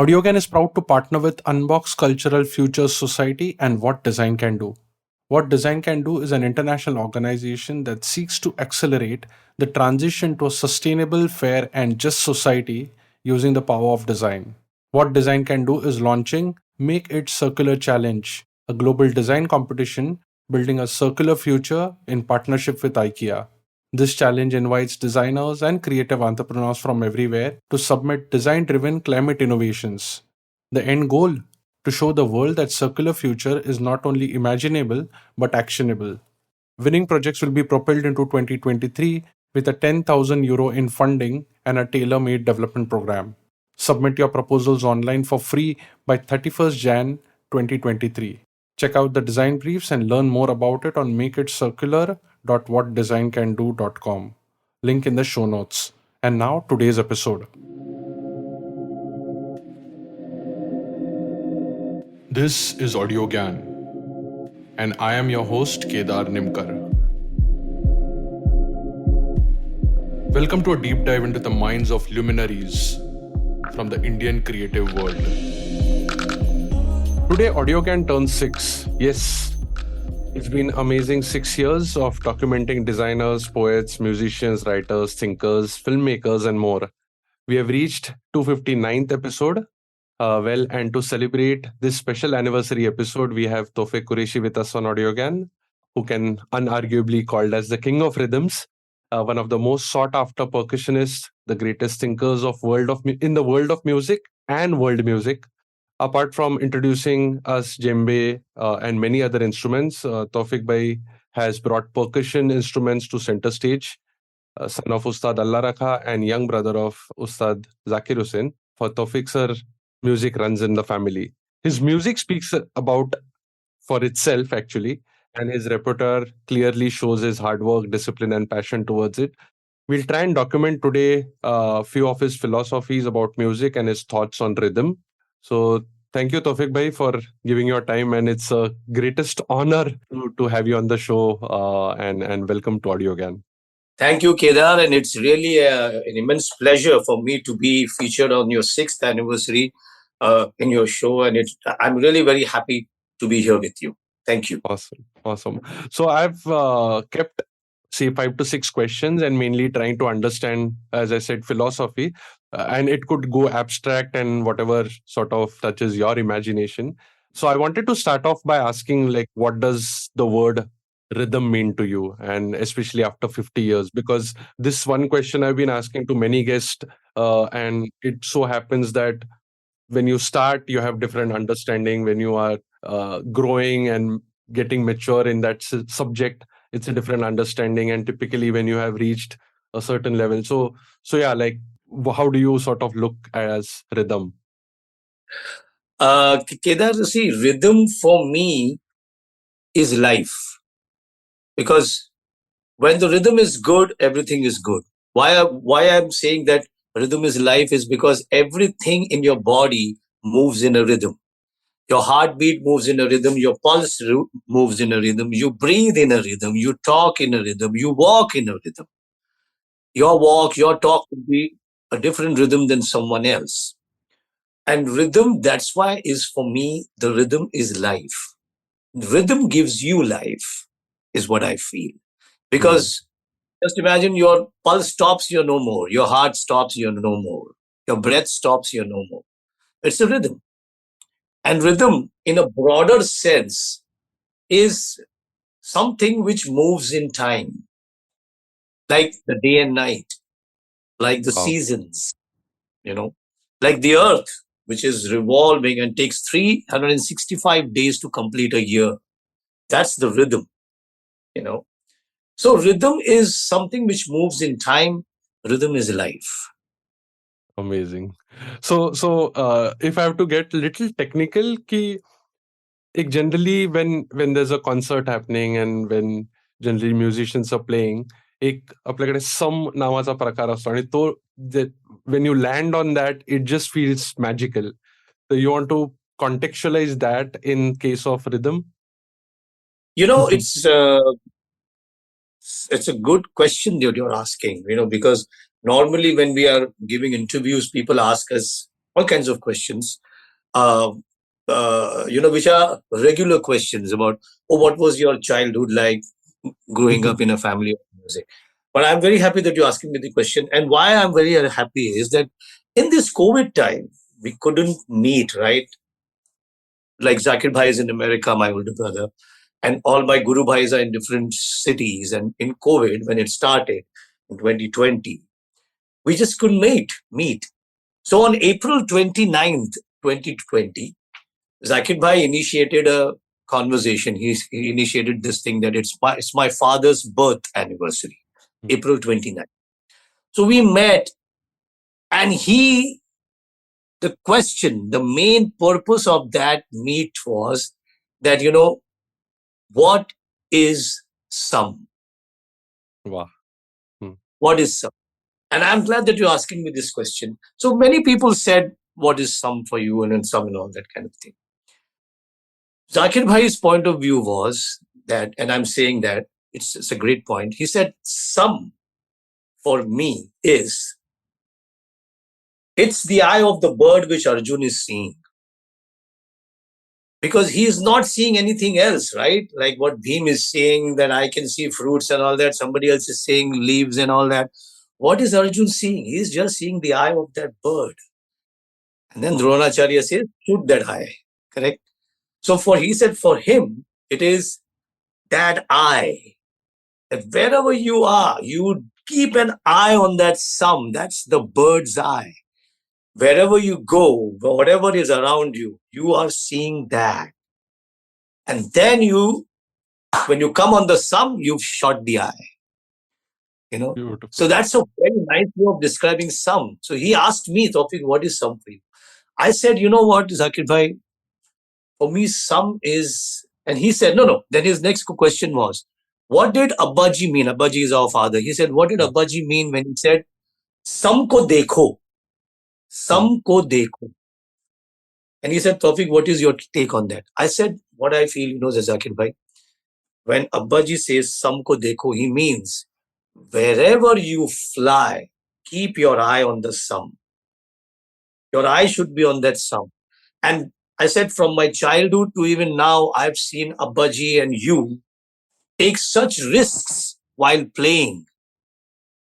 Audiogan is proud to partner with Unbox Cultural Futures Society and What Design Can Do. What Design Can Do is an international organization that seeks to accelerate the transition to a sustainable, fair, and just society using the power of design. What Design Can Do is launching Make It Circular Challenge, a global design competition building a circular future in partnership with IKEA. This challenge invites designers and creative entrepreneurs from everywhere to submit design driven climate innovations. The end goal? To show the world that circular future is not only imaginable but actionable. Winning projects will be propelled into 2023 with a €10,000 in funding and a tailor made development program. Submit your proposals online for free by 31st Jan 2023. Check out the design briefs and learn more about it on makeitcircular.whatdesigncando.com. Link in the show notes. And now today's episode. This is Audiogyan, and I am your host Kedar Nimkar. Welcome to a deep dive into the minds of luminaries from the Indian creative world. Today, Audiogyan turns 6. Yes, it's been amazing 6 years of documenting designers, poets, musicians, writers, thinkers, filmmakers, and more. We have reached 259th episode. And to celebrate this special anniversary episode, we have Taufiq Qureshi with us on Audiogyan, who can unarguably called as the king of rhythms, one of the most sought after percussionists, the greatest thinkers in the world of music and world music. Apart from introducing us Djembe and many other instruments, Taufiq Bhai has brought percussion instruments to center stage, son of Ustad Alla Rakha and young brother of Ustad Zakir Hussain. For Taufiq sir, music runs in the family. His music speaks about for itself actually, and his repertoire clearly shows his hard work, discipline, and passion towards it. We'll try and document today a few of his philosophies about music and his thoughts on rhythm. So thank you, Taufiq Bhai, for giving your time, and it's a greatest honor to have you on the show. And welcome to Audiogyan. Thank you, Kedar, and it's really an immense pleasure for me to be featured on your 6th anniversary in your show, and I'm really very happy to be here with you. Thank you. Awesome. So I've kept say 5 to 6 questions and mainly trying to understand, as I said, philosophy, and it could go abstract and whatever sort of touches your imagination. So I wanted to start off by asking, like, what does the word rhythm mean to you, and especially after 50 years? Because this one question I've been asking to many guests, and it so happens that when you start, you have different understanding. When you are growing and getting mature in that subject, it's a different understanding. And typically, when you have reached a certain level, so yeah, like how do you sort of look as rhythm? Kedar, see, rhythm for me is life, because when the rhythm is good, everything is good. Why I'm saying that rhythm is life is because everything in your body moves in a rhythm. Your heartbeat moves in a rhythm, your pulse moves in a rhythm, you breathe in a rhythm, you talk in a rhythm, you walk in a rhythm. Your walk, your talk will be a different rhythm than someone else. And rhythm, that's why is for me, the rhythm is life. Rhythm gives you life, is what I feel. Because just imagine your pulse stops, you're no more. Your heart stops, you're no more. Your breath stops, you're no more. It's a rhythm. And rhythm, in a broader sense, is something which moves in time, like the day and night, like the Wow. seasons, you know, like the earth, which is revolving and takes 365 days to complete a year. That's the rhythm, you know. So rhythm is something which moves in time. Rhythm is life. Amazing. So if I have to get little technical, generally when there's a concert happening and when generally musicians are playing, एक आपल्याकडे सम नावाचा प्रकार असतो आणि तो when you land on that, it just feels magical. So you want to contextualize that in case of rhythm? You know, it's a good question that you're asking, because normally when we are giving interviews, people ask us all kinds of questions, uh, which are regular questions about, oh, what was your childhood like growing up in a family of music? But I'm very happy that you're asking me the question. And why I'm very happy is that in this COVID time, we couldn't meet, right? Like Zakir Bhai is in America, my older brother, and all my Guru Bhais are in different cities. And in COVID, when it started in 2020, we just couldn't meet. So on April 29th, 2020, Zakir Bhai initiated a conversation. He initiated this thing that it's my father's birth anniversary, April 29th. So we met, and the main purpose of that meet was that, what is sum? Wow. What is sum? And I'm glad that you're asking me this question. So many people said, what is sum for you, and then sum and all that kind of thing. Zakir Bhai's point of view was that, and I'm saying that it's a great point. He said, sum for me it's the eye of the bird which Arjun is seeing. Because he is not seeing anything else, right? Like what Bhim is saying, that I can see fruits and all that. Somebody else is saying leaves and all that. What is Arjun seeing? He is just seeing the eye of that bird. And then Dronacharya says, shoot that eye. Correct? So he said, for him, it is that eye. That wherever you are, you keep an eye on that sum. That's the bird's eye. Wherever you go, whatever is around you, you are seeing that. And then when you come on the sum, you've shot the eye. Beautiful. So that's a very nice way of describing sum. So he asked me, Taufiq, what is sum for you? I said, you know what, Zakir Bhai, for me, sum is, and he said, no. Then his next question was, what did Abbaji mean? Abbaji is our father. He said, what did Abbaji mean when he said, sum ko dekho? Sum ko dekho. And he said, Taufiq, what is your take on that? I said, what I feel, Zakir Bhai, when Abbaji says sum ko dekho, he means wherever you fly, keep your eye on the sum. Your eye should be on that sum. And I said, from my childhood to even now, I've seen Abbaji and you take such risks while playing.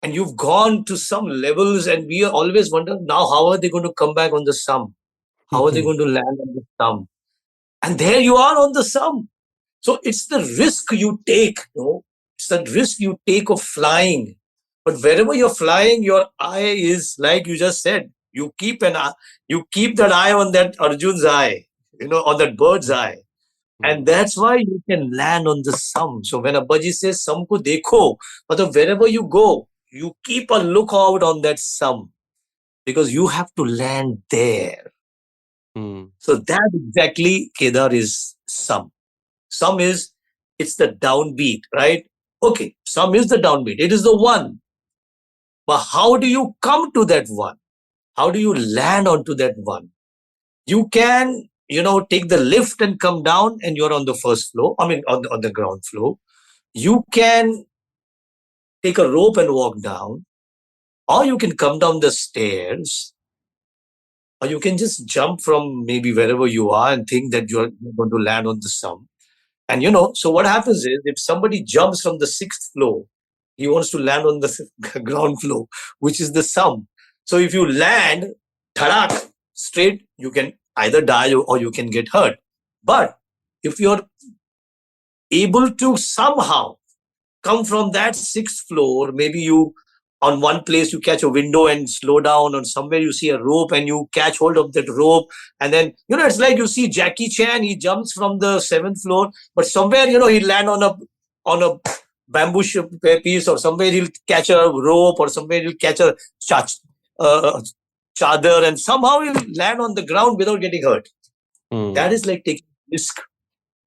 And you've gone to some levels, and we always wonder now, how are they going to come back on the sum? How are they going to land on the sum? And there you are on the sum. So it's the risk you take, it's the risk you take of flying. But wherever you're flying, your eye is, like you just said, you keep that eye on that Arjun's eye, on that bird's eye. And that's why you can land on the sum. So when Abbaji says sum ko dekho, but wherever you go, you keep a lookout on that sum, because you have to land there. So that exactly, Kedar, is sum. Sum is, it's the downbeat, right? Okay, sum is the downbeat. It is the one. But how do you come to that one? How do you land onto that one? You can, take the lift and come down and you're on the first floor. I mean, on the ground floor. You can take a rope and walk down, or you can come down the stairs, or you can just jump from maybe wherever you are and think that you're going to land on the sum. And so what happens is, if somebody jumps from the 6th floor, he wants to land on the ground floor, which is the sum. So if you land, thadak, straight, you can either die or you can get hurt. But if you're able to somehow come from that 6th floor, maybe you, on one place you catch a window and slow down, or somewhere you see a rope and you catch hold of that rope, and then it's like you see Jackie Chan, he jumps from the 7th floor, but somewhere he'll land on a bamboo piece, or somewhere he'll catch a rope, or somewhere he'll catch a chadar, and somehow he'll land on the ground without getting hurt. That is like taking risk.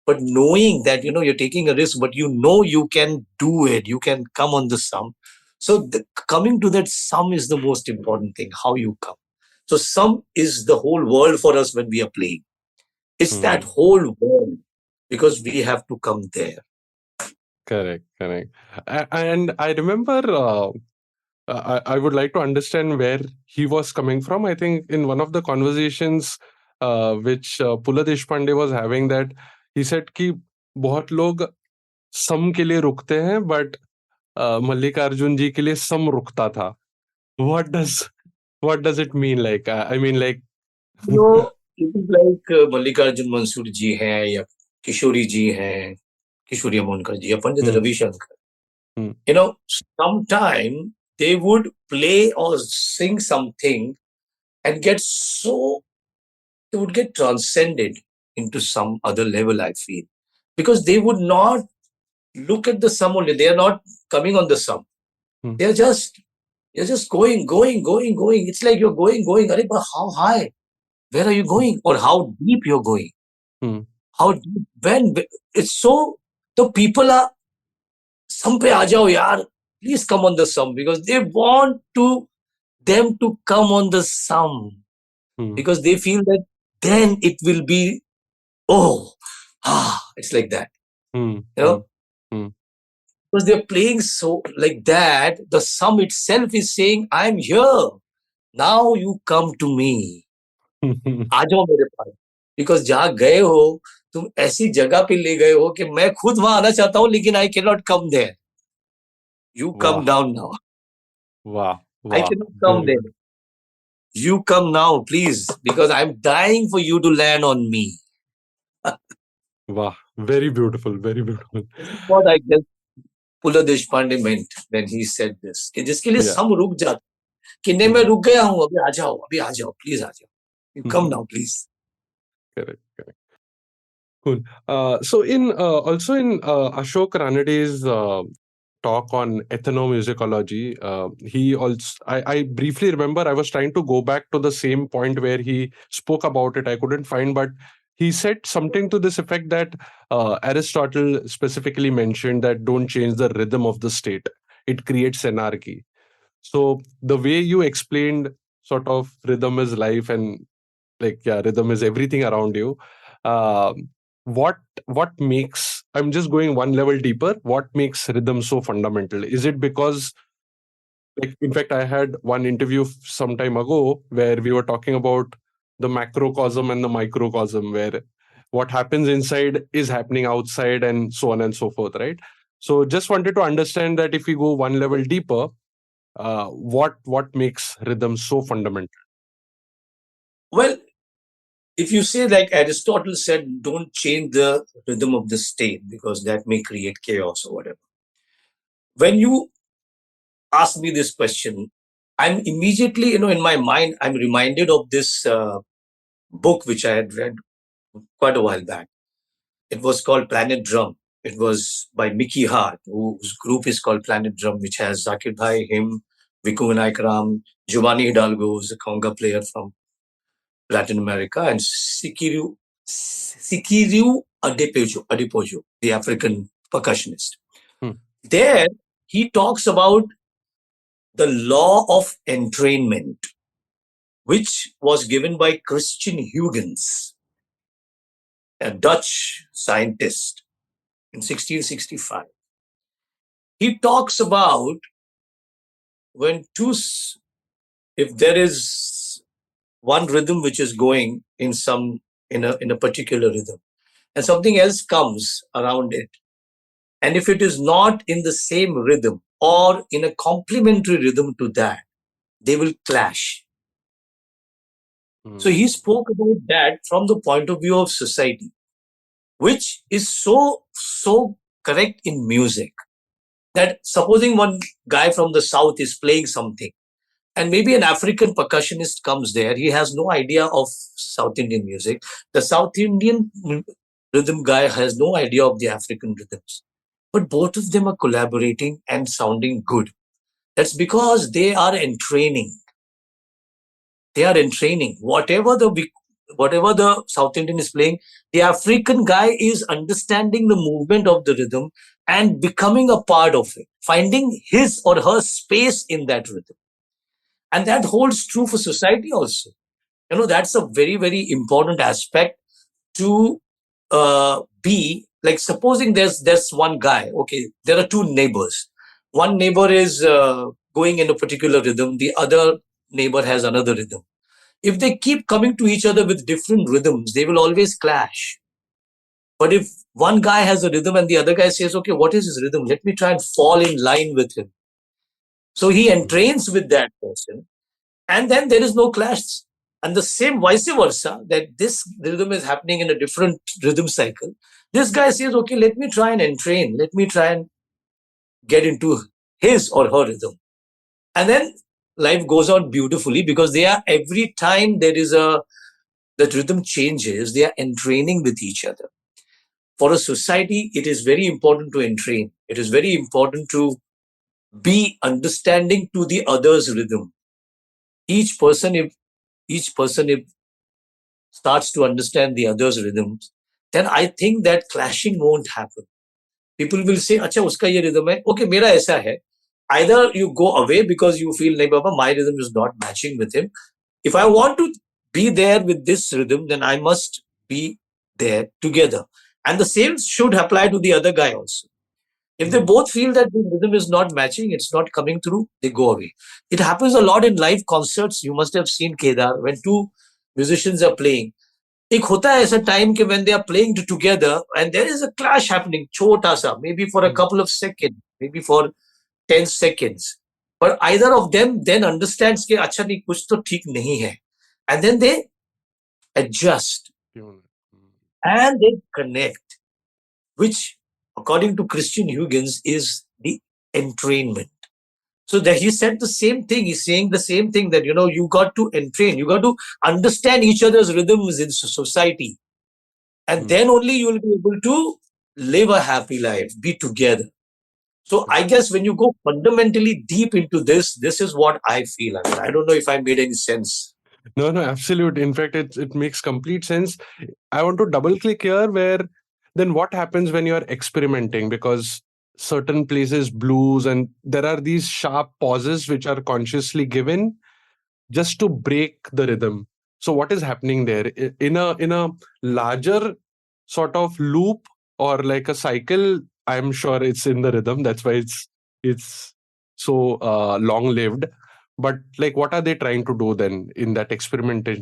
But knowing that you're taking a risk, but you can do it, you can come on the sum. So coming to that sum is the most important thing, how you come. So sum is the whole world for us when we are playing. It's that whole world, because we have to come there. Correct. And I remember I would like to understand where he was coming from. I think in one of the conversations which Pula Deshpande was having, that he said कि बहुत लोग सम के लिए रुकते हैं, but Mallikarjun जी के लिए सम रुकता था. What does it mean? Like I mean, like You know, people like Mallikarjun Mansoor ji hai, ya Kishori ji hai, Kishori Amonkar ji, ya Pandit Hmm, Ravi Shankar. hmm, You know, sometime they would play or sing something and they would get transcended into some other level, I feel. Because they would not look at the sum only. They are not coming on the sum. hmm, They're just going, going, going, going. It's like you're going, going. Arey, but how high? Where are you going? Or how deep you're going? hmm, How deep? When? It's so, the people are, sum pe aa jao yaar. Please come on the sum, because they want them to come on the sum, hmm, because they feel that then it will be, oh, it's like that, hmm, you hmm, know, hmm, because they're playing so like that. The sum itself is saying, I'm here. Now you come to me. hmm. आ जाओ मेरे पास. Because जहां गए हो, तुम ऐसी जगह पे ले गए हो कि मैं खुद वहां आना चाहता हूं, लेकिन I can not come there. You come Wow, down now. wow, I wow. Can not come Very there. beautiful. You come now, please, because I'm dying for you to land on me. Wow, very beautiful, very beautiful. This is what I guess Pula Deshpande meant when he said this. कि जिसके लिए Yeah. सम रुक जाता, कि नहीं मैं Hmm. रुक गया हूं, अभी आ जाओ, प्लीज आ जाओ. You come now, please. Correct, correct. Cool. So in also in Ashok Ranede's talk on ethnomusicology, he also I briefly remember I was trying to go back to the same point where he spoke about it. I couldn't find, but he said something to this effect that Aristotle specifically mentioned that don't change the rhythm of the state; it creates anarchy. So the way you explained sort of rhythm is life, and like yeah, rhythm is everything around you. um, what makes, I'm just going one level deeper, what makes rhythm so fundamental? Is it because, like, in fact, I had one interview some time ago where we were talking about the macrocosm and the microcosm, where what happens inside is happening outside and so on and so forth, right? So just wanted to understand that if we go one level deeper, what makes rhythm so fundamental? Well, if you say like Aristotle said, don't change the rhythm of the state because that may create chaos or whatever. When you ask me this question, I'm immediately, in my mind, I'm reminded of this book which I had read quite a while back. It was called Planet Drum. It was by Mickey Hart, whose group is called Planet Drum, which has Zakir Bhai, him, Viku Vinaikaram, Giovanni Hidalgo, who's a conga player from Latin America, and Sikiru Adepoju, the African percussionist. Hmm, There, he talks about the law of entrainment, which was given by Christian Huygens, a Dutch scientist, in 1665. He talks about when if there is one rhythm which is going in a particular rhythm, and something else comes around it, and if it is not in the same rhythm or in a complementary rhythm to that, they will clash. So hmm, he spoke about that from the point of view of society, which is so correct in music. That supposing one guy from the south is playing something, and maybe an African percussionist comes there, he has no idea of South Indian music. The South Indian rhythm guy has no idea of the African rhythms, but both of them are collaborating and sounding good. That's because they are entraining. They are entraining. Whatever the South Indian is playing, the African guy is understanding the movement of the rhythm and becoming a part of it, finding his or her space in that rhythm. And that holds true for society also. That's a very, very important aspect to be like, supposing there's one guy. Okay, there are two neighbors. One neighbor is going in a particular rhythm, the other neighbor has another rhythm. If they keep coming to each other with different rhythms, they will always clash. But if one guy has a rhythm and the other guy says, okay, what is his rhythm? Let me try and fall in line with him. So he entrains with that person, and then there is no clash. And the same vice versa, that this rhythm is happening in a different rhythm cycle. This guy says, okay, let me try and entrain. Let me try and get into his or her rhythm. And then life goes on beautifully, because they are, every time there is that rhythm changes, they are entraining with each other. For a society, it is very important to entrain. It is very important to be understanding to the other's rhythm. Each person, if starts to understand the other's rhythms, then I think that clashing won't happen. People will say, "Acha, uska ye rhythm hai. Okay, mera aisa hai." Either you go away because you feel, "Nahi, Baba, my rhythm is not matching with him." If I want to be there with this rhythm, then I must be there together. And the same should apply to the other guy also. If they both feel that the rhythm is not matching, it's not coming through, they go away. It happens a lot in live concerts. You must have seen, Kedar, when two musicians are playing. एक होता है ऐसा time कि when they are playing together and there is a clash happening, छोटा सा, maybe for a couple of seconds, maybe for 10 seconds. But either of them then understands कि अच्छा नहीं, कुछ तो ठीक नहीं है. And then they adjust and they connect, which according to Christian Huygens is the entrainment. So that he said the same thing. He's saying the same thing, that you got to entrain, you got to understand each other's rhythms in society, and then only you will be able to live a happy life, be together. So I guess when you go fundamentally deep into this is what I feel. I mean, I don't know if I made any sense. No, absolute. In fact, it makes complete sense. I want to double click here where then what happens when you're experimenting, because certain places blues and there are these sharp pauses which are consciously given just to break the rhythm. So what is happening there in a larger sort of loop or like a cycle? I'm sure it's in the rhythm. That's why it's so long lived. But like, what are they trying to do then in that experimental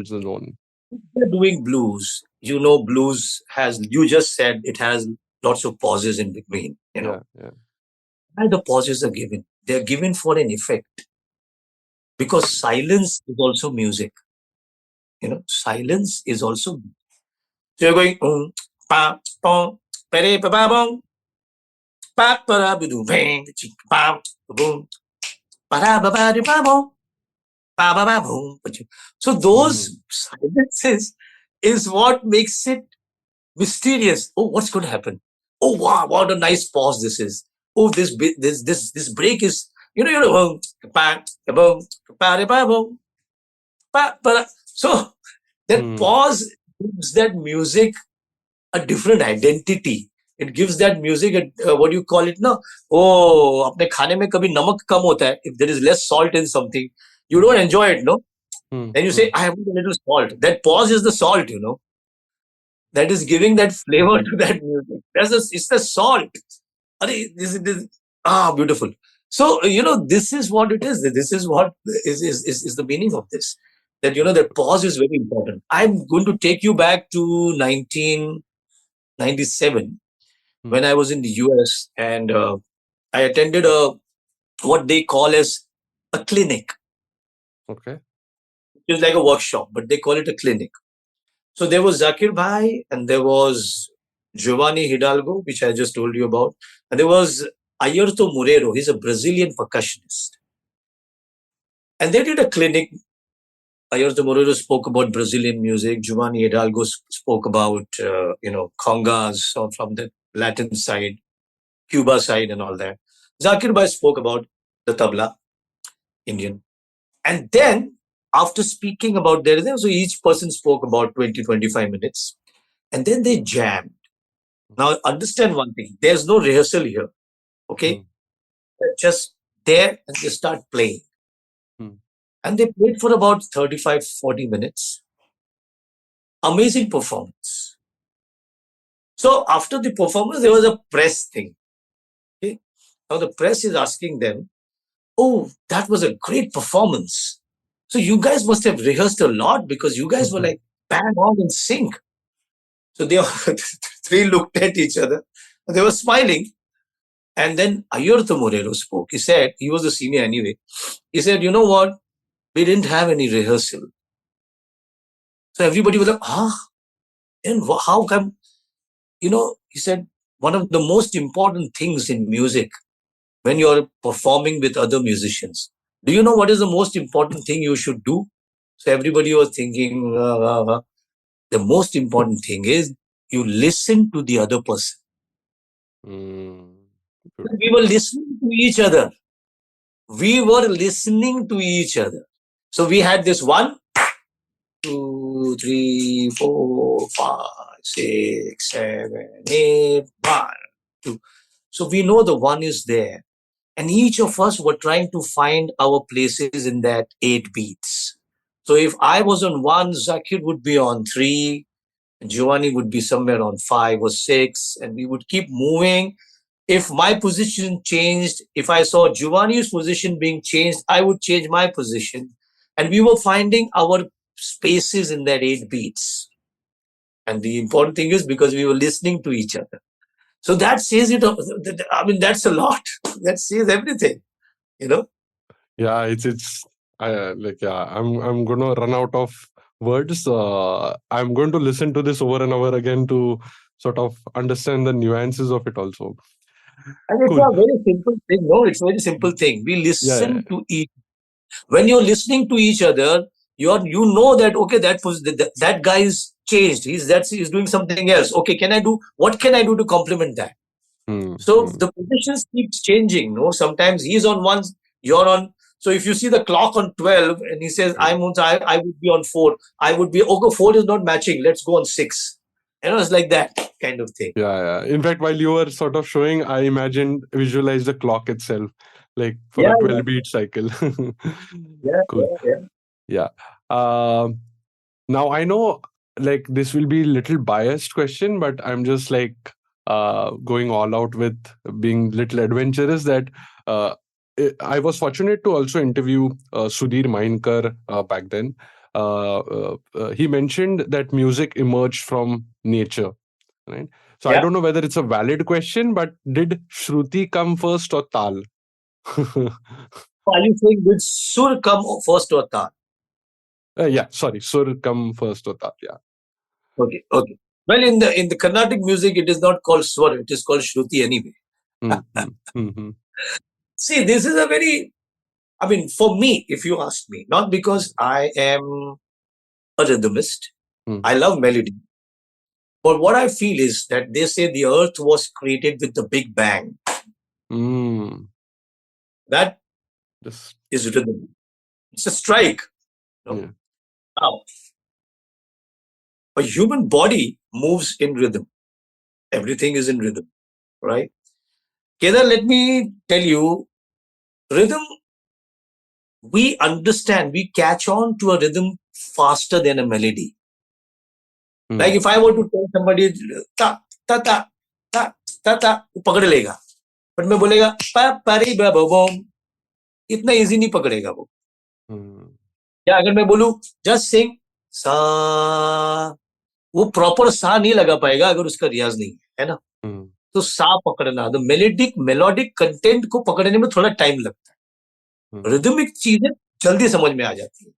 zone? They're doing blues. Blues has, you just said, it has lots of pauses in between. Yeah. And the pauses are given. They're given for an effect, because silence is also music. Silence is also. So you're going pa pom pere pa pa bom pa para bidu bang chik pa boom para ba ba di pa bom pa ba ba boom. So those silences is what makes it mysterious. Oh, what's going to happen? Oh, wow, what a nice pause this is. Oh, this break is, pa boom pa di pa boom pa para. So that pause gives that music a different identity. It gives that music what do you call it now? Oh, अपने खाने में कभी नमक कम होता है. If there is less salt in something, you don't enjoy it, no? Then you say, I have a little salt. That pause is the salt, that is giving that flavor to that music. It's the salt. Beautiful. So, this is what it is. This is what is the meaning of this. That, that pause is very important. I'm going to take you back to 1997 when I was in the US, and I attended what they call as a clinic. Okay. It's like a workshop, but they call it a clinic. So there was Zakir Bhai, and there was Giovanni Hidalgo, which I just told you about, and there was Ayrton Moreiro. He's a Brazilian percussionist, and they did a clinic. Ayrton Moreiro spoke about Brazilian music. Giovanni Hidalgo spoke about congas from the Latin side, Cuba side, and all that. Zakir Bhai spoke about the tabla, Indian. And then, after speaking about their rhythm, so each person spoke about 20-25 minutes. And then they jammed. Now, understand one thing. There's no rehearsal here. Okay? They're just there and they start playing. And they played for about 35-40 minutes. Amazing performance. So, after the performance, there was a press thing. Okay? Now, the press is asking them oh, that was a great performance. So you guys must have rehearsed a lot because you guys were like bang on in sync. So they all, three looked at each other. They were smiling. And then Ayurtha Morero spoke. He said, he was a senior anyway. He said, you know what? We didn't have any rehearsal. So everybody was like, and how come? He said, one of the most important things in music when you're performing with other musicians, do you know what is the most important thing you should do? So everybody was thinking, the most important thing is you listen to the other person. Good. We were listening to each other. We were listening to each other. So we had this 1, 2, 3, 4, 5, 6, 7, 8, 1, 2. So we know the one is there. And each of us were trying to find our places in that 8 beats. So if I was on 1, Zakir would be on 3, Giovanni would be somewhere on 5 or 6, and we would keep moving. If my position changed, if I saw Giovanni's position being changed, I would change my position. And we were finding our spaces in that 8 beats. And the important thing is because we were listening to each other. So that says it. I mean, that's a lot. That says everything, you know. Yeah, it's like, yeah, I'm gonna run out of words. I'm going to listen to this over and over again to sort of understand the nuances of it also. And it's Cool. a very simple thing. No, it's a very simple thing. We Yeah, yeah. listen to each. When you're listening to each other, you know that okay, that guy is changed. He's doing something else. Okay, what can I do to complement that? Hmm, So hmm, the positions keeps changing. No, sometimes he's on one, you're on. So if you see the clock on 12 and he says hmm. I would be on 4, I would be okay. 4 is not matching. Let's go on 6. It's like that kind of thing. Yeah, yeah. In fact, while you were sort of showing, I imagined, visualized the clock itself, like for Yeah, a yeah, 12-beat cycle. yeah, Cool. yeah, yeah. Yeah. Um, Now I know, like, this will be a little biased question, but I'm just like going all out with being little adventurous. That I was fortunate to also interview Sudhir Mainkar back then. He mentioned that music emerged from nature, right? So I Yeah. don't know whether it's a valid question, but did Shruti come first or Tal? Are you saying did Sur come first or Tar? Yeah, sorry, Sur come first or Tal? Yeah. Okay, okay. Well, in the Carnatic music, it is not called Swar, it is called Shruti anyway. Mm-hmm. Mm-hmm. See, this is a very, I mean, for me, if you ask me, not because I am a rhythmist, I love melody. But what I feel is that they say the earth was created with the Big Bang. Mm. That Just is rhythm. It's a strike. You know? yeah. Now, a human body moves in rhythm. Everything is in rhythm, right? Kedar, let me tell you, rhythm, we understand, we catch on to a rhythm faster than a melody. Like Mm. if I were to tell somebody, ta, ta, ta, ta, ta, ta, वो पकड़ लेगा. But मैं बोलेगा, pa, pari, ba, ba, bom, इतना easy नहीं पकड़ेगा वो. Mm. या अगर मैं बोलूं, just sing, सा, वो प्रॉपर सा नहीं लगा पाएगा अगर उसका रियाज नहीं है ना. Mm. तो सा पकड़ना, द मेलोडिक कंटेंट को पकड़ने में थोड़ा टाइम लगता है. Mm. रिदमिक चीजें जल्दी समझ में आ जाती है,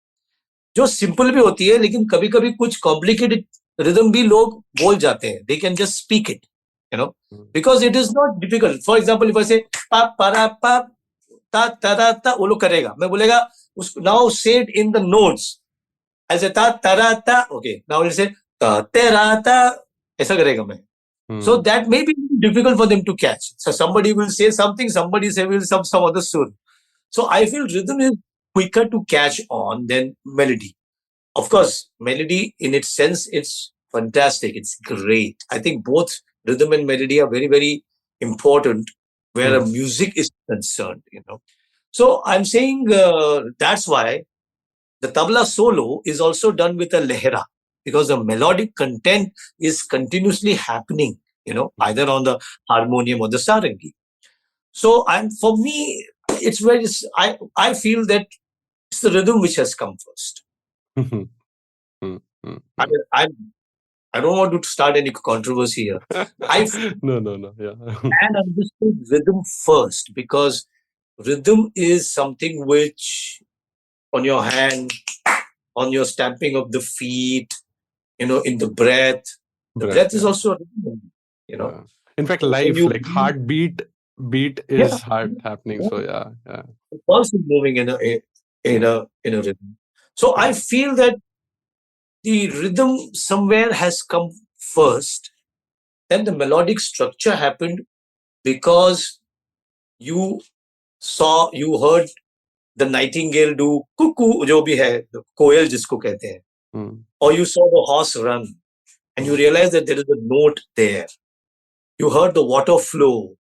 जो सिंपल भी होती है, लेकिन कभी कभी कुछ कॉम्प्लिकेटेड रिदम भी लोग बोल जाते हैं. They can just speak it, you know, Mm. Because it is not difficult. For example if I से पा पा पा ता ता ता ता, वो लोग करेगा. मैं बोलेगा नाउ से इट इन द नोट्स. ऐसे ता ता ता, ओके नाउ से ता तेरा ता, ऐसा करेगा मैं. So Mm. that may be difficult for them to catch. So somebody will say something, somebody say will some other soon. So I feel rhythm is quicker to catch on than melody. Of course, melody in its sense, it's fantastic. It's great. I think both rhythm and melody are very, very important where a Mm. music is concerned, you know. So I'm saying that's why the tabla solo is also done with a lehra, because the melodic content is continuously happening, you know, either on the harmonium or the sarangi. So, and for me, it's very, I feel that it's the rhythm which has come first. Mm, mm, I mm. mean, I don't want to start any controversy here. I No, no, no. Yeah. and understood rhythm first, because rhythm is something which on your hand, on your stamping of the feet, in the breath. The Breath. breath is Yeah. also a rhythm, you know. Yeah. In fact, So when life, you like heartbeat, beat yeah, is heart happening. yeah, So yeah, yeah. the pulse is moving Mm, in a rhythm. So I mm, feel that the rhythm somewhere has come first, then the melodic structure happened because you you heard the nightingale do cuckoo, जो भी है, कोयल जिसको कहते हैं, mm, or you saw the horse run and you mm, realize that there is a note there. You heard the water flow.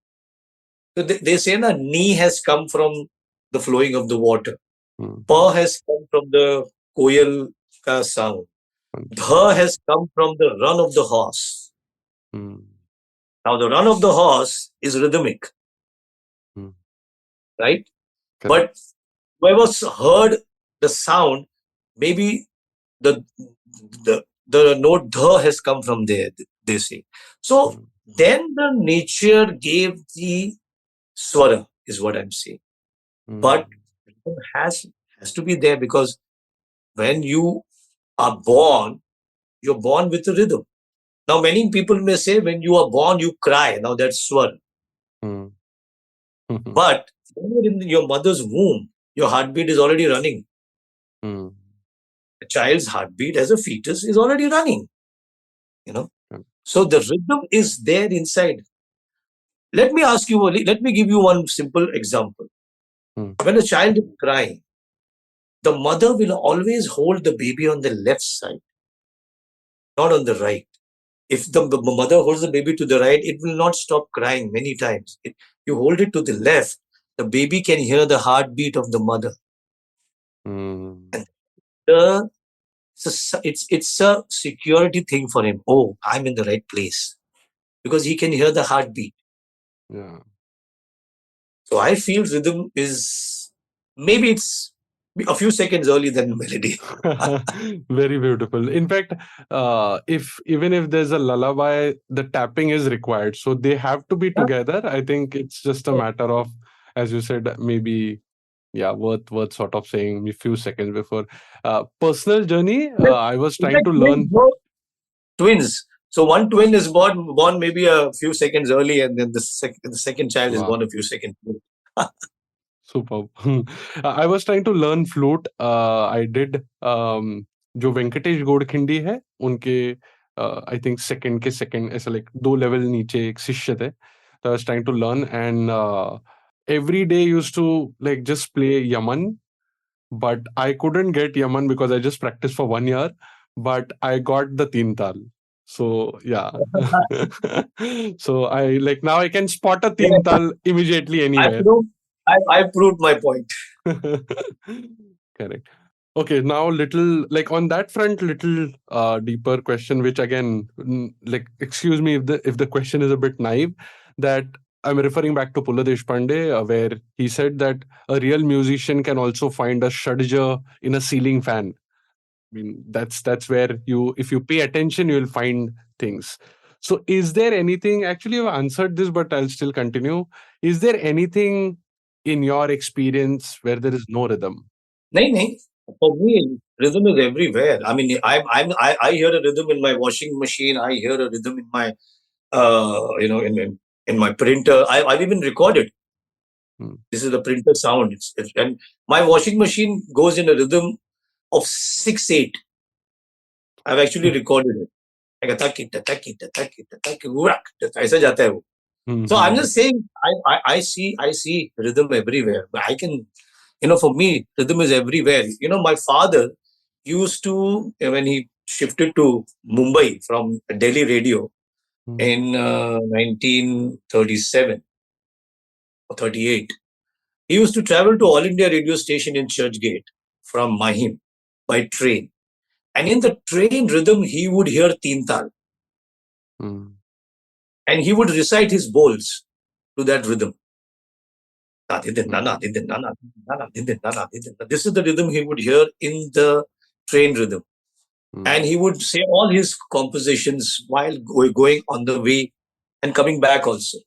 So they say na ni has come from the flowing of the water. mm. Pa has come from the koyal ka sound. Wonderful. Dha has come from the run of the horse. Mm, Now the run of the horse is rhythmic, mm. right? Correct. But whoever heard the sound, maybe the the note dha has come from there, they say. So Mm, then the nature gave the swara, is what I'm saying. But mm, it has to be there, because when you are born, you're born with a rhythm. Now many people may say when you are born you cry. Now that's swara. mm, mhm, But when you're in your mother's womb, your heartbeat is already running. mm. A child's heartbeat as a fetus is already running, you know. Mm, So the rhythm is there inside. Let me ask you, let me give you one simple example. mm, When a child is crying, the mother will always hold the baby on the left side, not on the right. If the mother holds the baby to the right, it will not stop crying many times. You hold it to the left, the baby can hear the heartbeat of the mother. mm. And the, it's a security thing for him. Oh, I'm in the right place, because he can hear the heartbeat. Yeah. So I feel rhythm is, maybe it's a few seconds early than melody. Very beautiful. In fact, if even if there's a lullaby, the tapping is required. So they have to be together. I think it's just a matter of, as you said, maybe yeah, worth sort of saying a few seconds before. Personal journey. I was trying Like to twins, learn. bro. Twins. So one twin is born maybe a few seconds early, and then the second child is Wow. born a few seconds late. Superb. I was trying to learn flute. I did. जो वेंकटेश गोड़खिंडी है उनके I think second के second ऐसा like 2 level नीचे एक शिष्य थे. So I was trying to learn and every day used to like just play Yaman, but I couldn't get Yaman because I just practiced for 1 year, but I got the Teen Tal. So yeah. So I like now I can spot a Yeah, Teen Tal immediately I anywhere. proved, I proved my point. Correct. Okay, now little like on that front, little deeper question, which again, like excuse me if the question is a bit naive, that I'm referring back to Pulla Deshpande, where he said that a real musician can also find a shadja in a ceiling fan. I mean, that's where you, if you pay attention, you'll find things. So, is there anything? Actually, you've answered this, but I'll still continue. Is there anything in your experience where there is no rhythm? Nahin, nahin. For me, rhythm is everywhere. I mean, I hear a rhythm in my washing machine. I hear a rhythm in my, in my printer. I've even recorded. Hmm. This is the printer sound. And my washing machine goes in a rhythm of 6/8. I've actually recorded it. Like a taki, ta, taki, ta, taki, ta, taki, whack, ऐसा जाता है वो. Hmm, So hmm, I'm hmm, just saying, I see rhythm everywhere. But I can, for me, rhythm is everywhere. My father used to, when he shifted to Mumbai from Delhi radio hmm, in 1937 or 38, he used to travel to All India radio station in Churchgate from Mahim by train. And in the train rhythm, he would hear Tintal hmm. and he would recite his bowls to that rhythm. This is the rhythm he would hear in the train rhythm. And he would say all his compositions while going on the way and coming back also.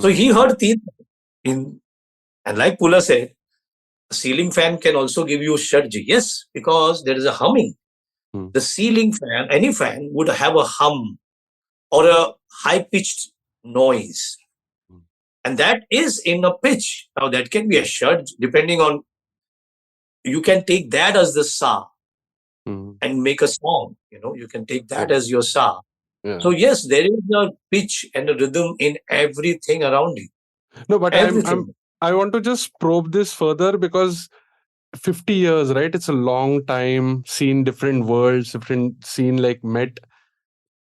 So he heard teen in, and like Pula said, a ceiling fan can also give you sharji. Yes, because there is a humming. The ceiling fan, any fan, would have a hum or a high pitched noise. And that is in a pitch. Now, that can be a sharj, depending on, you can take that as the sa and make a song. You can take that as your sa. So, yes, there is a pitch and a rhythm in everything around you. No, but Everything. I want to just probe this further, because 50 years, right? It's a long time, seen different worlds, seen like met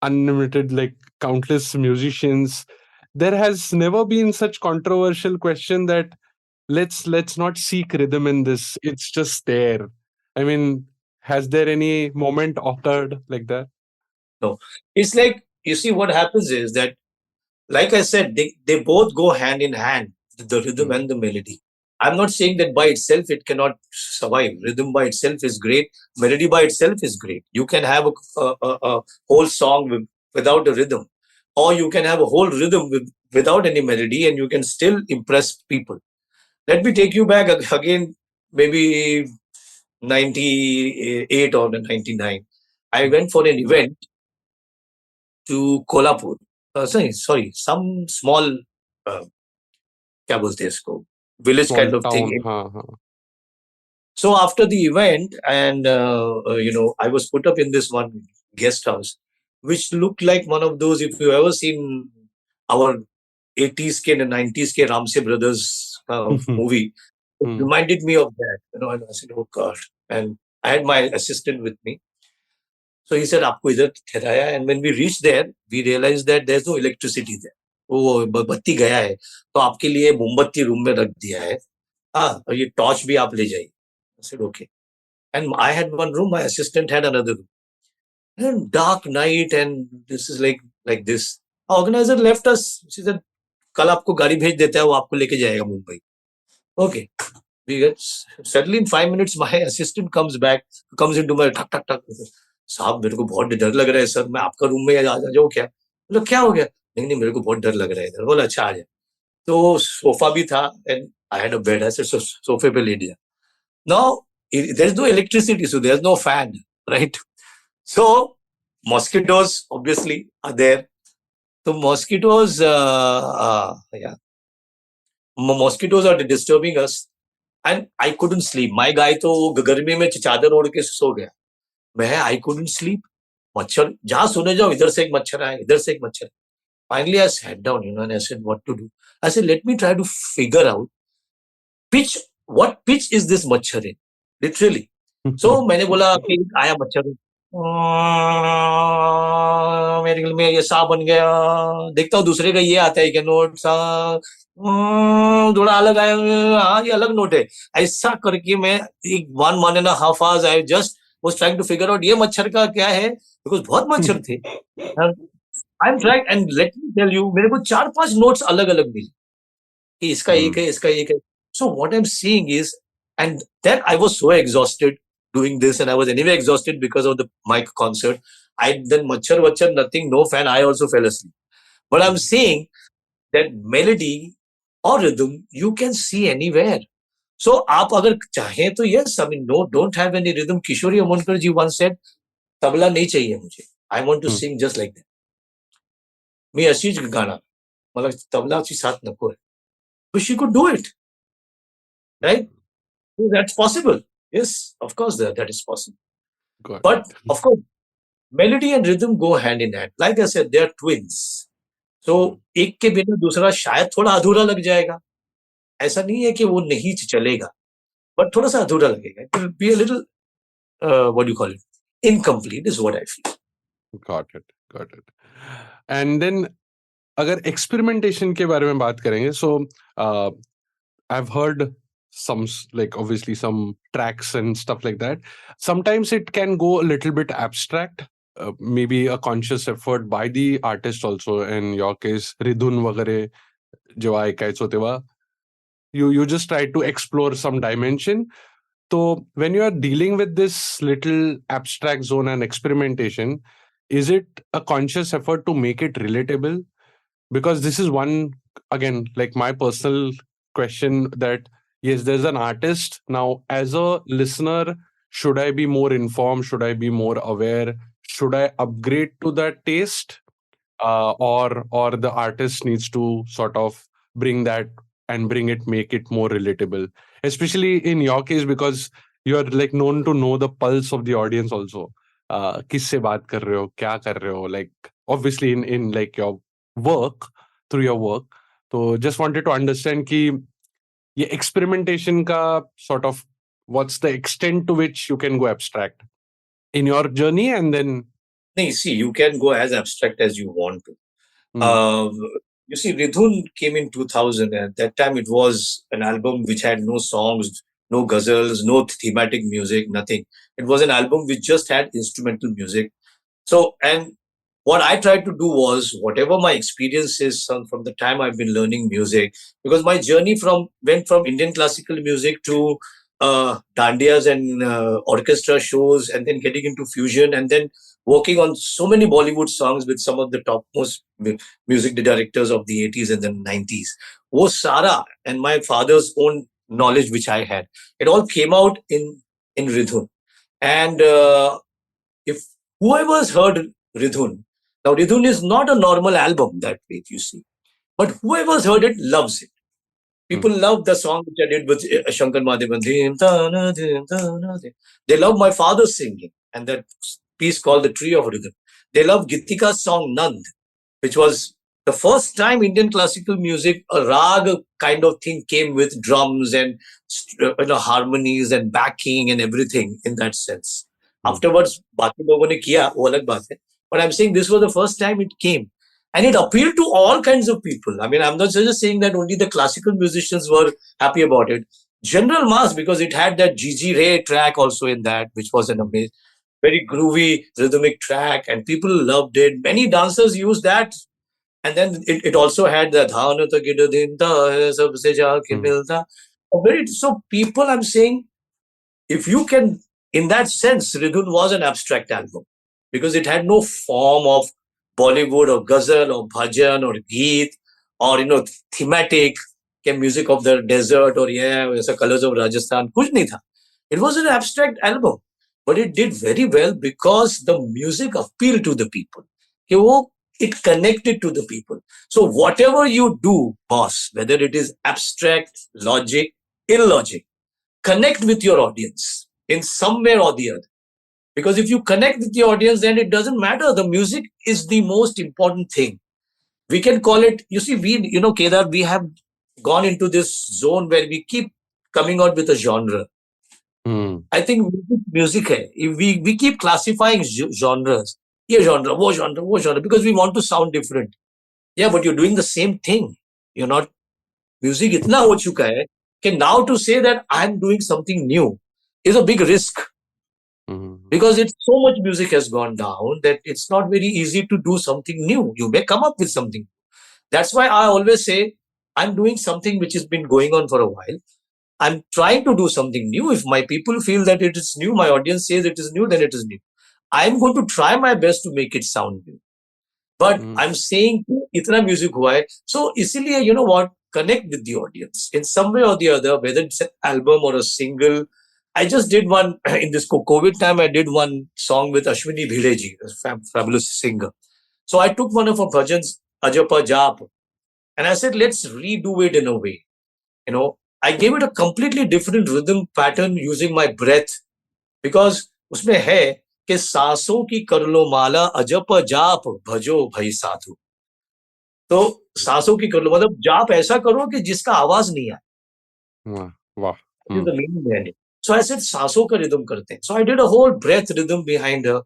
unlimited, like countless musicians. There has never been such controversial question that let's not seek rhythm in this. It's just there. I mean, has there any moment occurred like that? No. It's like, you see, what happens is that, like I said, they both go hand in hand, the rhythm and the melody. I'm not saying that by itself it cannot survive. Rhythm by itself is great. Melody by itself is great. You can have a whole song without a rhythm, or you can have a whole rhythm without any melody, and you can still impress people. Let me take you back again, maybe 98 or 99. I went for an event to Kolhapur. Sorry, some small, uh, क्या बोलते हैं इसको, village Small kind of thing. town. हाँ. So after the event, and I was put up in this one guest house, which looked like one of those. If you ever seen our 80s ke and 90s ke Ramsey Brothers movie, it reminded me of that. And I said, "Oh God!" And I had my assistant with me. So he said, "आपको इधर ठहराया." And when we reached there, we realized that there's no electricity there. वो बत्ती गया है, तो आपके लिए मोमबत्ती रूम में रख दिया है. और ये टॉर्च भी आप ले जाइए. I said, "Okay." And I had one room, my assistant had another room. And dark night, and this is like this. Organizer left us. She said, "कल आपको गाड़ी भेज देता है, वो आपको लेके जाएगा Mumbai." Okay. We get suddenly in 5 minutes, my assistant comes into my ठक ठक ठक. साहब, मेरे को बहुत डर लग रहा है सर, मैं आपका रूम में आ जाऊँ क्या? मतलब क्या हो गया? नहीं नहीं, मेरे को बहुत डर लग रहा है इधर. बोला अच्छा आ जाए. तो सोफा भी था, and I had a bed. I said, सोफे पे लेट जा. Now, there's no electricity, so there's no fan, right? So, mosquitoes obviously are there. So, mosquitoes are disturbing us, and I couldn't sleep. My guy तो गर्मी में चादर ओढ़ के सो गया. I couldn't sleep. मच्छर जहां सोने जाओ, इधर से एक मच्छर आए, इधर से एक मच्छर. Finally, I sat down, and I said, what to do? I said, let me try to figure out what pitch is this मच्छर in? Literally. So मैंने बोला कि आया मच्छर, मेरे दिल में ये सा बन गया. देखता हूँ दूसरे का ये आता है, क्या नोट सा, थोड़ा अलग आया. हाँ, ये अलग नोट है. ऐसा करके मैं एक 1.5 hours I just was trying to figure out ये मच्छर का क्या है, बिकॉज बहुत मच्छर थे. I am trying, and let me tell you, मेरे को 4-5 नोट्स अलग अलग मिले कि इसका एक है, इसका एक है. So what I'm seeing is, and then I was so exhausted doing this, and I was anyway exhausted because of the mic concert. I then machhar, nothing, no fan. I also fell asleep. But I'm saying that melody or rhythm you can see anywhere. So आप अगर चाहें तो yes, I mean, no, don't have any rhythm. Kishori Amonkar ji once said, "tabla नहीं चाहिए मुझे. I want to sing just like that." मैं अशीज गाना, मतलब तबला ची साथ नको है. But she could do it, right? That's possible. Yes, of course, that is possible. But of course, melody and rhythm go hand in hand. Like I said, they are twins. So एक के बिना दूसरा शायद थोड़ा अधूरा लग जाएगा. ऐसा नहीं है कि वो नहीं चलेगा, but थोड़ा सा अधूरा लगेगा. It will be a little, what do you call it? Incomplete is what I feel. Got it. And then अगर experimentation के बारे में बात करेंगे, so I've heard some, like obviously some tracks and stuff like that. Sometimes it can go a little bit abstract. Maybe a conscious effort by the artist also. In your case, रिधून वगैरे जेव्हा ऐकायचो तेव्हा You just try to explore some dimension. So when you are dealing with this little abstract zone and experimentation, is it a conscious effort to make it relatable? Because this is one, again, like my personal question, that yes, there's an artist. Now as a listener, should I be more informed? Should I be more aware? Should I upgrade to that taste? Or the artist needs to sort of bring that and bring it, make it more relatable, especially in your case, because you are like known to know the pulse of the audience also. किससे बात कर रहे हो, क्या कर रहे हो, like obviously in like your work, through your work. So just wanted to understand कि ये experimentation का sort of, what's the extent to which you can go abstract in your journey, and then No, see, you can go as abstract as you want to. hmm, You see, Ridhun came in 2000, and at that time it was an album which had no songs, no ghazals, no thematic music, nothing. It was an album which just had instrumental music. So, and what I tried to do was whatever my experience is from the time I've been learning music, because my journey went from Indian classical music to dandiyas and orchestra shows, and then getting into fusion, and then working on so many Bollywood songs with some of the topmost music directors of the 80s and the 90s. वो सारा and my father's own knowledge which I had, it all came out in Ridhun. And if whoever's heard Ridhun, now Ridhun is not a normal album that way, you see, but whoever's heard it loves it. hmm, People love the song which I did with Shankar Mahadevan. They love my father's singing and that piece called The Tree of Rhythm. They love Gitika's song Nand, which was the first time Indian classical music, a rag kind of thing came with drums and harmonies and backing and everything in that sense. hmm, Afterwards, बाकी लोगों ने किया, वो अलग बात है. But I'm saying this was the first time it came. And it appealed to all kinds of people. I mean, I'm not just saying that only the classical musicians were happy about it. General mass, because it had that Gigi Ray track also in that, which was an amazing, very groovy rhythmic track, and people loved it. Many dancers used that, and then it also had the "Dhaanu to gida dinta hai, sabse jaake hmm, milta." Very so people. I'm saying if you can, in that sense, Ridhun was an abstract album because it had no form of Bollywood or ghazal or bhajan or geet or thematic music of the desert or ऐसा colors of Rajasthan. कुछ नहीं था. It was an abstract album, but it did very well because the music appealed to the people. कि वो it connected to the people. So whatever you do, boss, whether it is abstract, logic, illogic, connect with your audience in some way or the other. Because if you connect with the audience, then it doesn't matter. The music is the most important thing. We can call it, you see, Kedar, we have gone into this zone where we keep coming out with a genre. hmm, I think music hai. If we keep classifying genres. ये genre, वो genre, because we want to sound different. Yeah, but you're doing the same thing. You're not, music इतना हो चुका है कि now to say that I'm doing something new is a big risk. hmm, Because it's so much music has gone down that it's not very easy to do something new. You may come up with something. That's why I always say I'm doing something which has been going on for a while. I'm trying to do something new. If my people feel that it is new, my audience says it is new, then it is new. I'm going to try my best to make it sound new. But hmm, I'm saying itna music hua hai. So इसीलिए, you know what, connect with the audience in some way or the other, whether it's an album or a single. I just did one in this COVID time. I did one song with Ashwini Bhideji, a fabulous singer. So I took one of her bhajans, Ajapa Jap, and I said, let's redo it in a way. I gave it a completely different rhythm pattern using my breath because उसमें है कि सांसों की कर लो माला अजप जाप भजो भाई साधु. तो सांसों की कर लो मतलब जाप ऐसा करो कि जिसका आवाज नहीं आए. wow, wow, That is hmm, the meaning behind it. So I said सांसों का rhythm करते हैं. So I did a whole breath rhythm behind her,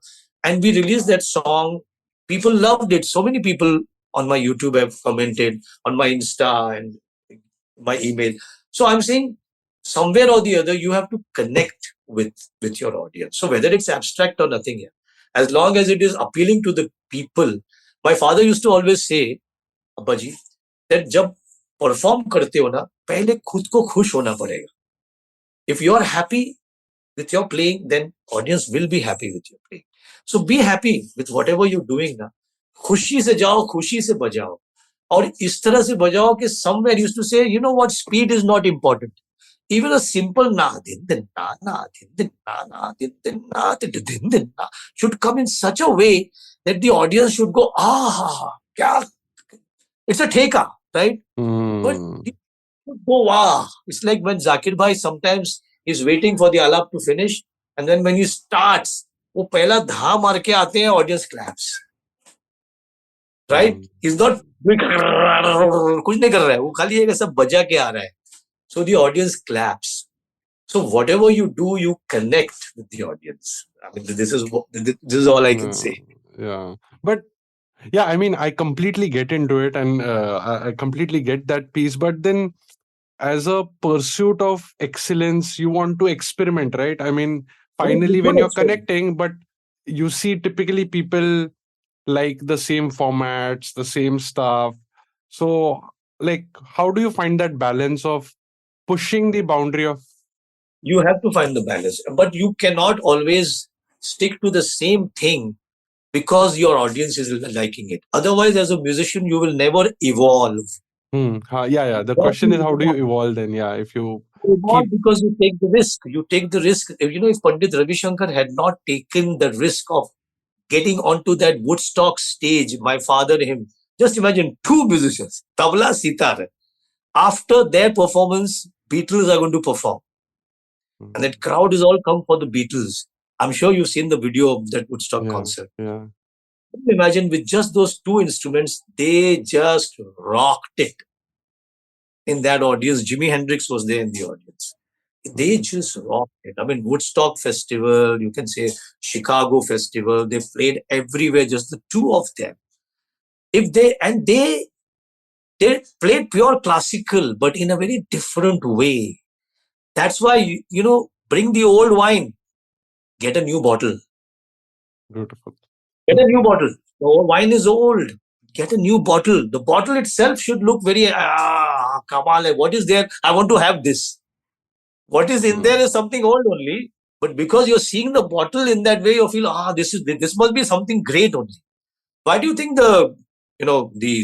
and we released that song. People loved it. So many people on my YouTube have commented, on my Insta and my email. So I'm saying somewhere or the other you have to connect with your audience. So whether it's abstract or nothing here, as long as it is appealing to the people. My father used to always say, Abba ji, that जब perform करते हो ना पहले खुद को खुश होना पड़ेगा. If you're happy with your playing, then audience will be happy with your playing. So be happy with whatever you're doing ना. खुशी से जाओ, खुशी से बजाओ. और इस तरह से बजाओ कि somewhere used to say, you know what, speed is not important. Even a simple na din din na din din na din din na din din din na should come in such a way that the audience should go, ah, kya, it's a theka, right? But Hmm. you should go, wow. It's like when Zakir Bhai sometimes is waiting for the alap to finish, and then when he starts, वो पहला धा मार के आते हैं, audience claps, right? Hmm. He's not कुछ नहीं कर रहा है, वो खाली एक ऐसा बजा के आ रहा है. So the audience claps. So whatever you do, you connect with the audience. I mean, this is all I can Yeah. say. Yeah. But yeah, I mean, I completely get into it, and I completely get that piece. But then, as a pursuit of excellence, you want to experiment, right? I mean, You finally, should when you're experiment. connecting, but you see typically people like the same formats, the same stuff. So, like, how do you find that balance of pushing the boundary of? You have to find the balance, but you cannot always stick to the same thing because your audience is liking it. Otherwise, as a musician, you will never evolve. Yeah, yeah. The Got question is, to how do you evolve. evolve then? Yeah, if you Evolve keep. because you take the risk. You take the risk. You know, if Pandit Ravi Shankar had not taken the risk of getting onto that Woodstock stage, my father, him, just imagine two musicians, tabla, sitar. After their performance, Beatles are going to perform. And that Mm, crowd is all come for the Beatles. I'm sure you've seen the video of that Woodstock yeah, concert. yeah. Imagine with just those two instruments, they just rocked it in that audience. Jimi Hendrix was there in the audience. They Mm, just rocked it. I mean, Woodstock Festival, you can say Chicago Festival, they played everywhere, just the two of them. If they and they played pure classical, but in a very different way. That's why bring the old wine, get a new bottle. beautiful. Get a new bottle. The old wine is old. Get a new bottle. The bottle itself should look very kamal hai. What is there? I want to have this. What is in there Mm, is something old only. But because you're seeing the bottle in that way, you feel this must be something great only. Why do you think the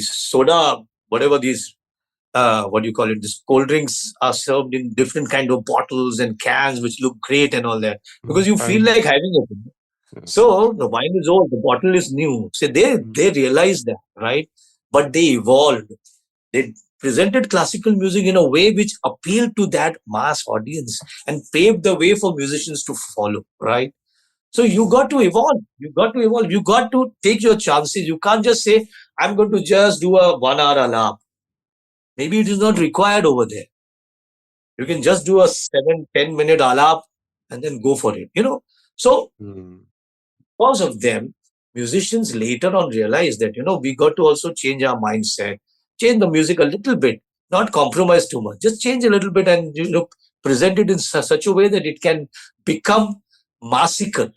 soda, whatever these what do you call it? These cold drinks are served in different kind of bottles and cans, which look great and all that, because you feel fine. like having it. Yeah. So the wine is old, the bottle is new. So they Mm, realized that, right? But they evolved. They presented classical music in a way which appealed to that mass audience and paved the way for musicians to follow, right? So you got to evolve. You got to evolve. You got to take your chances. You can't just say, I'm going to just do a 1 hour alap. Maybe it is not required over there. You can just do a 7-10 minute alap and then go for it. So mm, because of them, musicians later on realized that, we got to also change our mindset, change the music a little bit, not compromise too much, just change a little bit and, present it in such a way that it can become massical.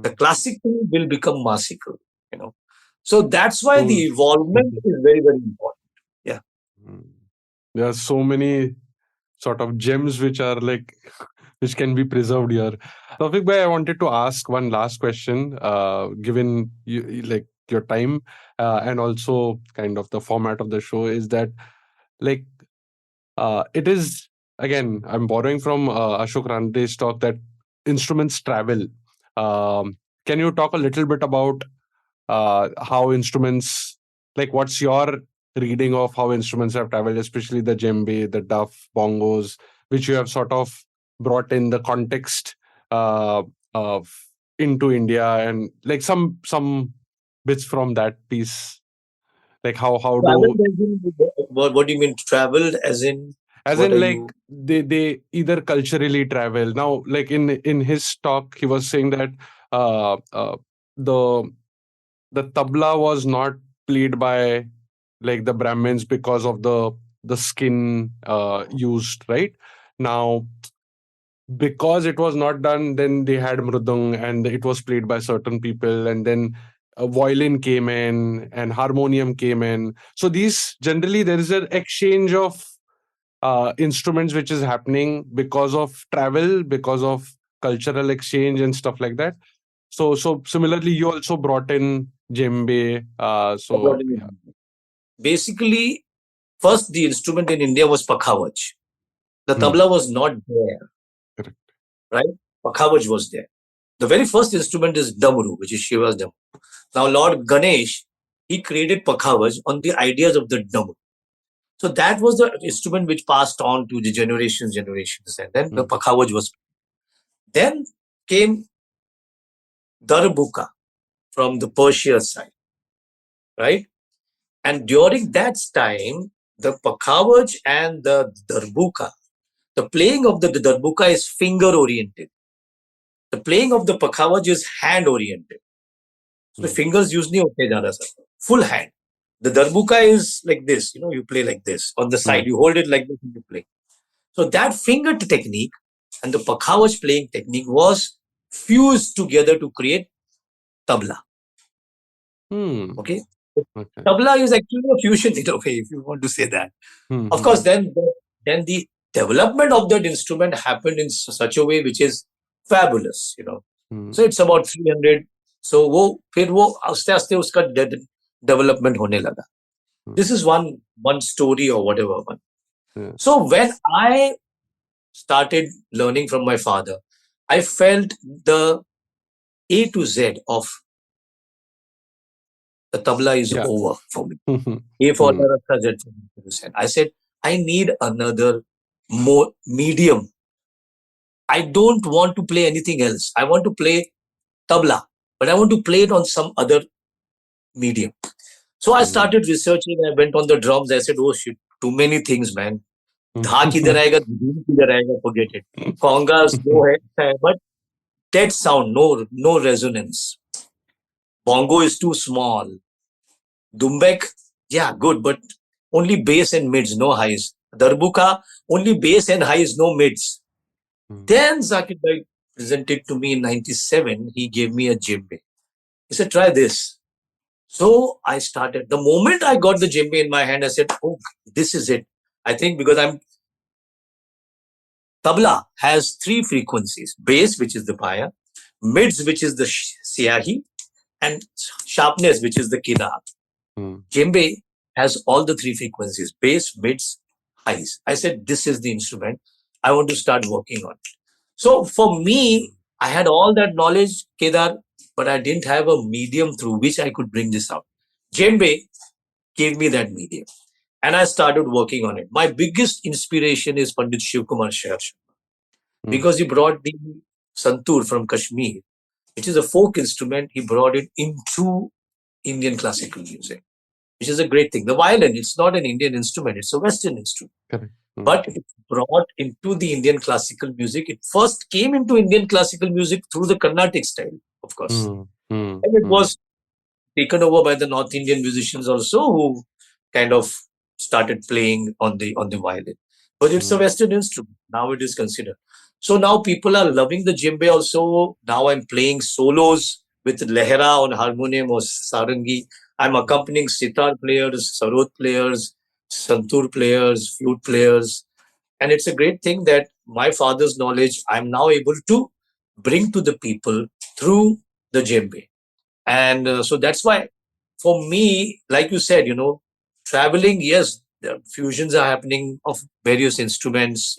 The mm. classical will become massical, you know. So that's why So, the involvement mhm, is very, very important. Yeah. mm. There are so many sort of gems which are like which can be preserved here. Tawfiq bhai, I wanted to ask one last question, given like your time and also kind of the format of the show is that like it is again I'm borrowing from Ashok Rande's talk that instruments travel. Can you talk a little bit about how instruments like what's your reading of how instruments have traveled, especially the djembe, the duff, bongos, which you have sort of brought in the context uh, of into India and like some bits from that piece, like how do Traveled as in, what do you mean? Traveled as in, as what in are like you? they either culturally travel now like in his talk he was saying that the the tabla was not played by like the Brahmins because of the skin used right now because it was not done then they had mridang and it was played by certain people and then a violin came in and harmonium came in so these generally there is an exchange of instruments which is happening because of travel, because of cultural exchange and stuff like that. So similarly, you also brought in djembe. Yeah. Basically, first the instrument in India was pakhavaj. The Hmm. tabla was not there, Correct. right? Pakhavaj was there. The very first instrument is damru, which is Shiva's damru. Now, Lord Ganesh, he created pakhavaj on the ideas of the damru. So that was the instrument which passed on to the generations, and then the Hmm. pakhavaj was. Then came darbuka from the Persia side, right? And during that time, the pakhavaj and the darbuka, the playing of the darbuka is finger oriented. The playing of the pakhavaj is hand oriented. So the Hmm. fingers use nahi hote zyada sir. Full hand. The darbuka is like this, you play like this. On the Hmm. side, you hold it like this and you play. So that finger technique and the pakhavaj playing technique was fused together to create tabla. Hmm. Okay. Okay. Tabla is actually a fusion in a way, if you want to say that. Hmm. Of Hmm. course, then the development of that instrument happened in such a way which is fabulous. Hmm. So it's about 300. So फिर वो आस्ते आस्ते उसका development होने लगा. Hmm. This is one story or whatever one. Yeah. So when I started learning from my father, I felt the A to Z of the tabla is Yeah. over for me. Hmm. Hmm. A for Hmm. the Rakha, Z for the Hussain. I said, I need another more medium. I don't want to play anything else. I want to play tabla, but I want to play it on some other medium. So I Hmm. started researching. I went on the drums. I said, oh shit, too many things, man. Dha kidhar aayega, dhoom kidhar aayega, forget it. Congas, no hai, but dead sound, no resonance. Bongo is too small. Dumbek, yeah, good, but only bass and mids, no highs. Darbuka, only bass and highs, no mids. Hmm. Then Zakir Bhai presented to me in 97. He gave me a djembe. He said, try this. So I started. The moment I got the djembe in my hand, I said, oh, this is it. I think because tabla has three frequencies: bass, which is the paya, mids, which is the siyahi, and sharpness, which is the kidar. Hmm. Djembe has all the three frequencies: bass, mids, highs. I said, this is the instrument. I want to start working on it. So for me, I had all that knowledge, Kedar, but I didn't have a medium through which I could bring this out. Djembe gave me that medium. And I started working on it. My biggest inspiration is Pandit Shiv Kumar Shah, Hmm. because he brought the santoor from Kashmir, which is a folk instrument. He brought it into Indian classical music, which is a great thing. The violin, it's not an Indian instrument, it's a Western instrument. Correct. Hmm. But it's brought into the Indian classical music. It first came into Indian classical music through the Carnatic style, of course. Hmm. Hmm. And it Hmm. was taken over by the North Indian musicians also, who kind of started playing on the violin. But it's a Hmm. Western instrument. Now it is considered. So now people are loving the djembe also. Now I'm playing solos with lehra on harmonium or sarangi. I'm accompanying sitar players, sarod players, santur players, flute players. And it's a great thing that my father's knowledge I'm now able to bring to the people through the djembe. And so that's why, for me, like you said, traveling, yes, the fusions are happening of various instruments.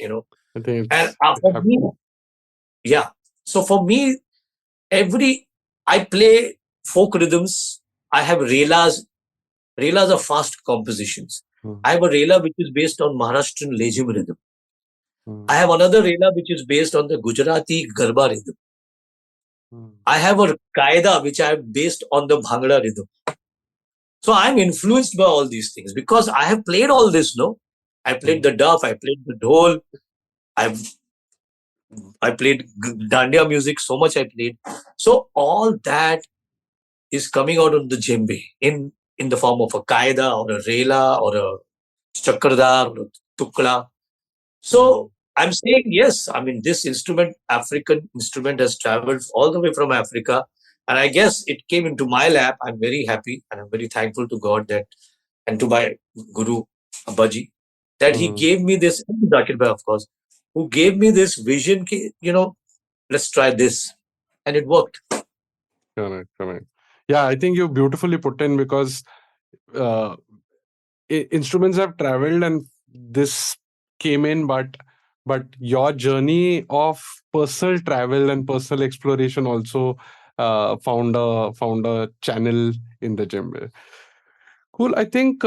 I think And it for me, happened. yeah. So for me, I play folk rhythms. I have relas. Relas are fast compositions. Hmm. I have a rela which is based on Maharashtrian Lejim rhythm. I Hmm. have another rela which is based on the Gujarati Garba rhythm. Hmm. I have a Qaeda which I have based on the Bhangra rhythm. So I'm influenced by all these things because I have played all this, no? I played Hmm. the dub, I played the dhol, I've I played dandiya music, so much I played. So all that is coming out on the djembe in the form of a kaida or a rela or a chakradar or a tukla. Hmm. So I'm saying yes. I mean, this instrument, African instrument, has traveled all the way from Africa, and I guess it came into my lap. I'm very happy and I'm very thankful to God that, and to my guru Abbaji, that he gave me this, Zakir Bhai, of course, who gave me this vision, let's try this. And it worked. Correct. Yeah, I think you beautifully put in, because uh, instruments have traveled and this came in, but your journey of personal travel and personal exploration also found a channel in the Djembe. Cool. I think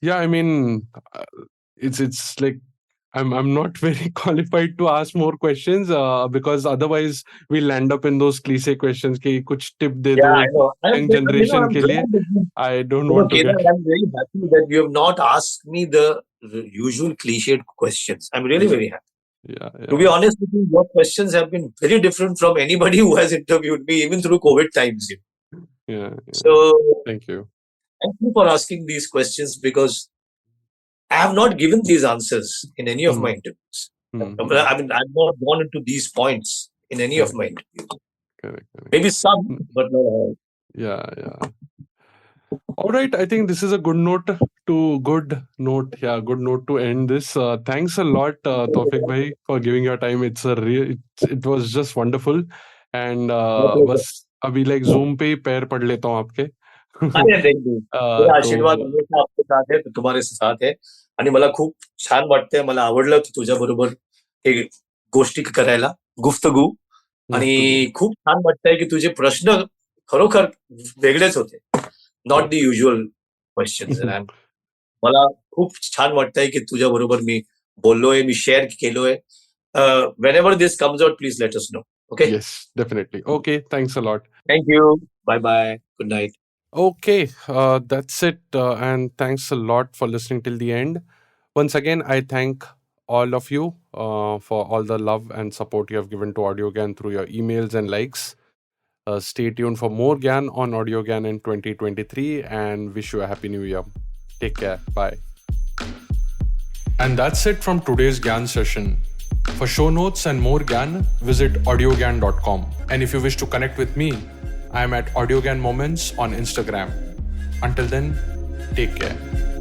yeah, I mean, it's like I'm not very qualified to ask more questions, because otherwise we'll end up in those cliche questions कि कुछ tip दे Yeah, दो I know. young generation I'm के लिए. glad that I don't want to Kedar, get. I'm very happy that you have not asked me the usual cliched questions. I'm really very happy. Yeah, To be honest with you, your questions have been very different from anybody who has interviewed me, even through COVID times. yeah. So Thank you. thank you for asking these questions, because I have not given these answers in any of my interviews. I mean, I've not gone into these points in any of my interviews. Correct. Maybe some, but not all. Yeah. All right. I think this is a good note good note to end this. Thanks a lot, Tawfiq bhai, for giving your time. It was just wonderful. And My pleasure. बस अभी like Zoom पे ही पैर पढ़ लेता हूँ आपके. अरे thank you. मेरा आशीर्वाद तो हमेशा आपके साथ आहे, तुम्हारे साथ आहे. आणि मला खूप छान वाटतंय, मला आवडलं तुझ्या बरोबर हे गोष्टी करायला, गुफ्तगू. आणि खूप छान वाटतंय की तुझे प्रश्न खरोखर वेगळेच होते, नॉट द युज्युअल क्वेश्चन्स. मला खूप छान वाटतंय की तुझ्या बरोबर मी बोललोय, मी शेअर केलोय. Whenever this comes out, please let us know. Okay? Yes, definitely. Okay, thanks a lot. Thank you. Bye bye. Good night. Okay, that's it. And thanks a lot for listening till the end. Once again, I thank all of you for all the love and support you have given to Audiogyan through your emails and likes. Stay tuned for more Gyan on Audiogyan in 2023, and wish you a happy new year. Take care. Bye. And that's it from today's Gyan session. For show notes and more Gyan, visit audiogyan.com. And if you wish to connect with me, I am at Audiogyan Moments on Instagram. Until then, take care.